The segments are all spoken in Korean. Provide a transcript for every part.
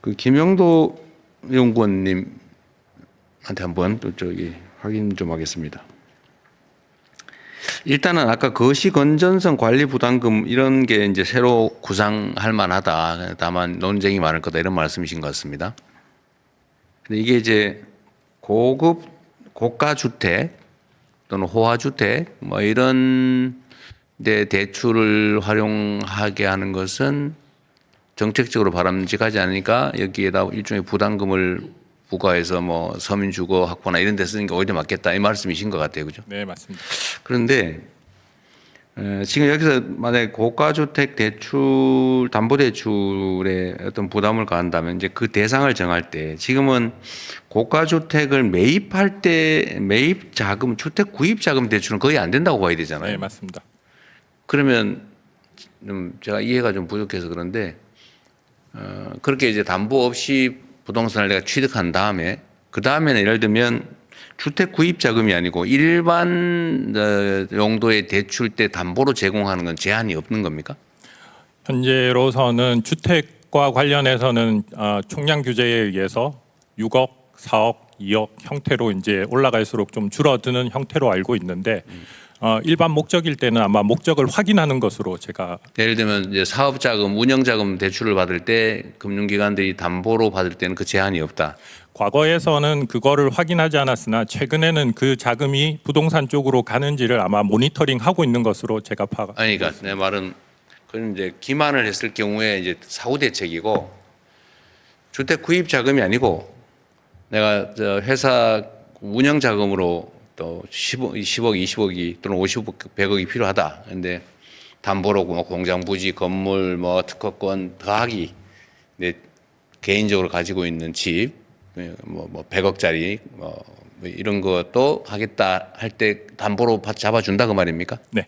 그 김영도 연구원님한테 한번 또 확인 좀 하겠습니다. 일단은 아까 거시 건전성 관리 부담금 이런 게 이제 새로 구상할 만하다. 다만 논쟁이 많을 거다 이런 말씀이신 것 같습니다. 근데 이게 이제 고가 주택 또는 호화 주택 뭐 이런 데 대출을 활용하게 하는 것은 정책적으로 바람직하지 않으니까 여기에다 일종의 부담금을 부과해서 뭐 서민주거 확보나 이런 데 쓰는 게 오히려 맞겠다 이 말씀이신 것 같아요, 그죠? 네, 맞습니다. 그런데 지금 여기서 만약에 고가주택 대출, 담보대출에 어떤 부담을 가한다면 이제 그 대상을 정할 때 지금은 고가주택을 매입할 때 매입 자금, 주택 구입 자금 대출은 거의 안 된다고 봐야 되잖아요. 네, 맞습니다. 그러면 좀 제가 이해가 좀 부족해서 그런데 그렇게 이제 담보 없이 부동산을 내가 취득한 다음에 그 다음에는 예를 들면 주택 구입 자금이 아니고 일반 용도의 대출 때 담보로 제공하는 건 제한이 없는 겁니까? 현재로서는 주택과 관련해서는 총량 규제에 의해서 6억, 4억, 2억 형태로 이제 올라갈수록 좀 줄어드는 형태로 알고 있는데 일반 목적일 때는 아마 목적을 확인하는 것으로 제가 예를 들면 이제 사업 자금, 운영 자금 대출을 받을 때 금융기관들이 담보로 받을 때는 그 제한이 없다. 과거에서는 그거를 확인하지 않았으나 최근에는 그 자금이 부동산 쪽으로 가는지를 아마 모니터링하고 있는 것으로 제가 파악. 아니, 그러니까 내 말은 그건 이제 기만을 했을 경우에 이제 사후 대책이고 주택 구입 자금이 아니고 내가 저 회사 운영 자금으로 또 10억, 20억이 또는 50억, 100억이 필요하다. 근데 담보로 뭐 공장 부지, 건물, 뭐 특허권 더하기 내 개인적으로 가지고 있는 집, 뭐 100억짜리 뭐 이런 것도 하겠다 할 때 담보로 잡아준다 그 말입니까? 네.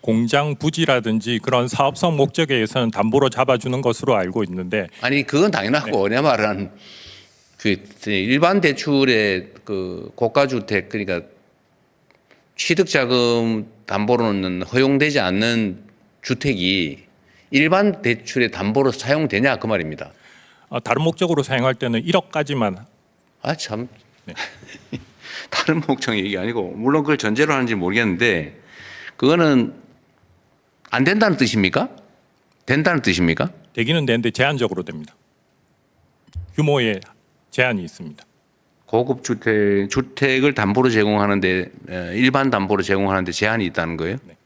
공장 부지라든지 그런 사업성 목적에 의해서는 담보로 잡아주는 것으로 알고 있는데 아니 그건 당연하고 내 말은 그 일반 대출의 그 고가주택 그러니까 취득자금 담보로는 허용되지 않는 주택이 일반 대출의 담보로 사용되냐 그 말입니다. 다른 목적으로 사용할 때는 1억까지만. 아 참. 네. 다른 목적 얘기 아니고 물론 그걸 전제로 하는지 모르겠는데 그거는 안 된다는 뜻입니까? 된다는 뜻입니까? 되기는 되는데 제한적으로 됩니다. 규모에 제한이 있습니다. 고급 주택을 담보로 제공하는데 일반 담보로 제공하는데 제한이 있다는 거예요? 네.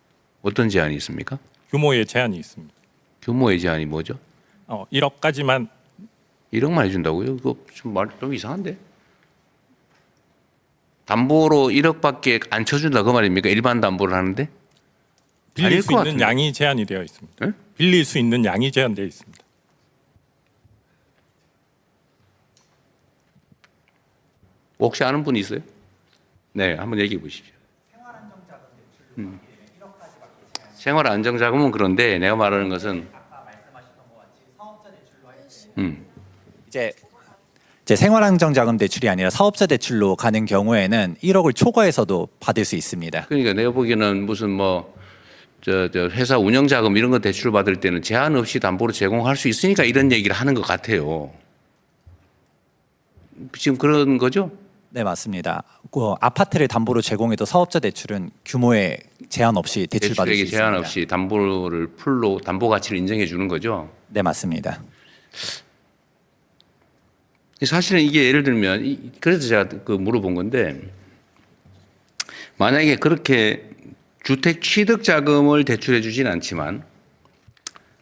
어떤 제한이 있습니까? 규모에 제한이 있습니다. 규모의 제한이 뭐죠? 1억까지만. 1억만 해준다고요? 그거 좀 이상한데? 담보로 1억밖에 안 쳐준다 그 말입니까? 일반 담보를 하는데? 빌릴 수 것 있는 같은데. 양이 제한이 되어 있습니다. 네? 빌릴 수 있는 양이 제한되어 있습니다. 혹시 아는 분이 있어요? 네, 한번 얘기해 보십시오. 생활안정자금은 그런데 내가 말하는 것은 이제 생활안정자금 대출이 아니라 사업자 대출로 가는 경우에는 1억을 초과해서도 받을 수 있습니다. 그러니까 내가 보기에는 무슨 뭐 저 회사 운영자금 이런 거 대출 받을 때는 제한 없이 담보로 제공할 수 있으니까 이런 얘기를 하는 것 같아요. 지금 그런 거죠? 네, 맞습니다. 아파트를 담보로 제공해도 사업자 대출은 규모에 제한 없이 대출받을 수 대출액에 있습니다. 제한 없이 담보를 풀로 담보 가치를 인정해 주는 거죠. 네, 맞습니다. 사실은 이게 예를 들면 그래서 제가 그 물어본 건데 만약에 그렇게 주택 취득 자금을 대출해 주진 않지만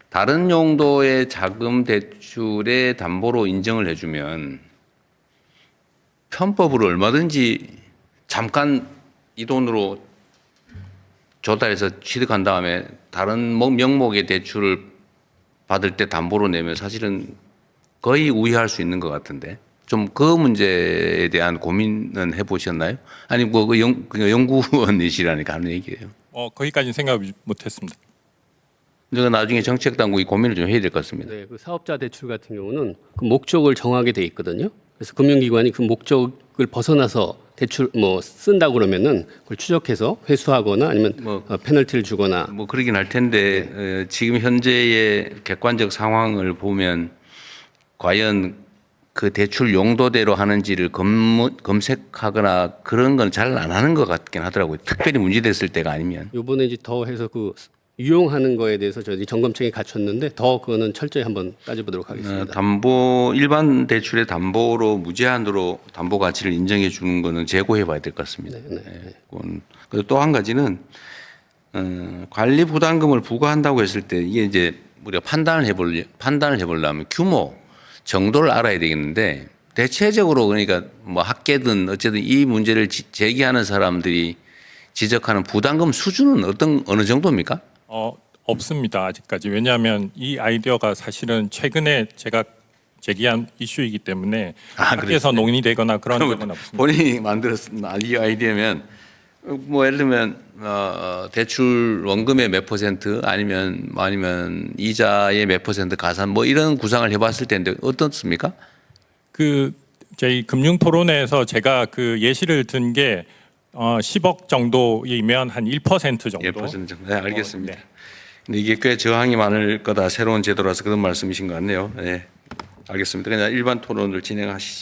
다른 용도의 자금 대출의 담보로 인정을 해주면 편법으로 얼마든지 잠깐 이 돈으로 조달해서 취득한 다음에 다른 명목의 대출을 받을 때 담보로 내면 사실은 거의 우회할 수 있는 것 같은데 좀 그 문제에 대한 고민은 해보셨나요? 아니 뭐 그 연구원이시라니까 하는 얘기예요. 거기까지는 생각 못했습니다. 제가 나중에 정책 당국이 고민을 좀 해야 될 것 같습니다. 네, 그 사업자 대출 같은 경우는 그 목적을 정하게 돼 있거든요. 그래서 금융기관이 그 목적을 벗어나서 대출 뭐 쓴다 그러면은 그걸 추적해서 회수하거나 아니면 페널티를 주거나 뭐 그러긴 할 텐데 지금 현재의 객관적 상황을 보면 과연 그 대출 용도대로 하는지를 검색하거나 그런 건 잘 안 하는 것 같긴 하더라고요. 특별히 문제됐을 때가 아니면. 요번에 이제 더 해서 그 유용하는 거에 대해서 저희 점검청이 갖췄는데 더 그거는 철저히 한번 따져보도록 하겠습니다. 담보 일반 대출의 담보로 무제한으로 담보 가치를 인정해 주는 거는 재고해 봐야 될 것 같습니다. 그리고 또 한 가지는 관리 부담금을 부과한다고 했을 때 이게 이제 우리가 판단을 해보려면 규모 정도를 알아야 되겠는데 대체적으로 그러니까 뭐 학계든 어쨌든 이 문제를 제기하는 사람들이 지적하는 부담금 수준은 어느 정도입니까? 없습니다. 아직까지. 왜냐하면 이 아이디어가 사실은 최근에 제가 제기한 이슈이기 때문에 학계에서 논의되거나 그런 적은 없습니다. 본인이 만들었은 이 아이디어면 뭐 예를 들면 대출 원금의 몇 퍼센트 아니면 이자의 몇 퍼센트 가산 뭐 이런 구상을 해봤을 텐데 어떻습니까? 그 저희 금융 토론회에서 제가 그 예시를 든 게 10억 정도이면 한 1% 정도. 1% 정도. 네, 알겠습니다. 네. 근데 이게 꽤 저항이 많을 거다. 새로운 제도라서 그런 말씀이신 것 같네요. 네, 알겠습니다. 그냥 일반 토론을 진행하시죠.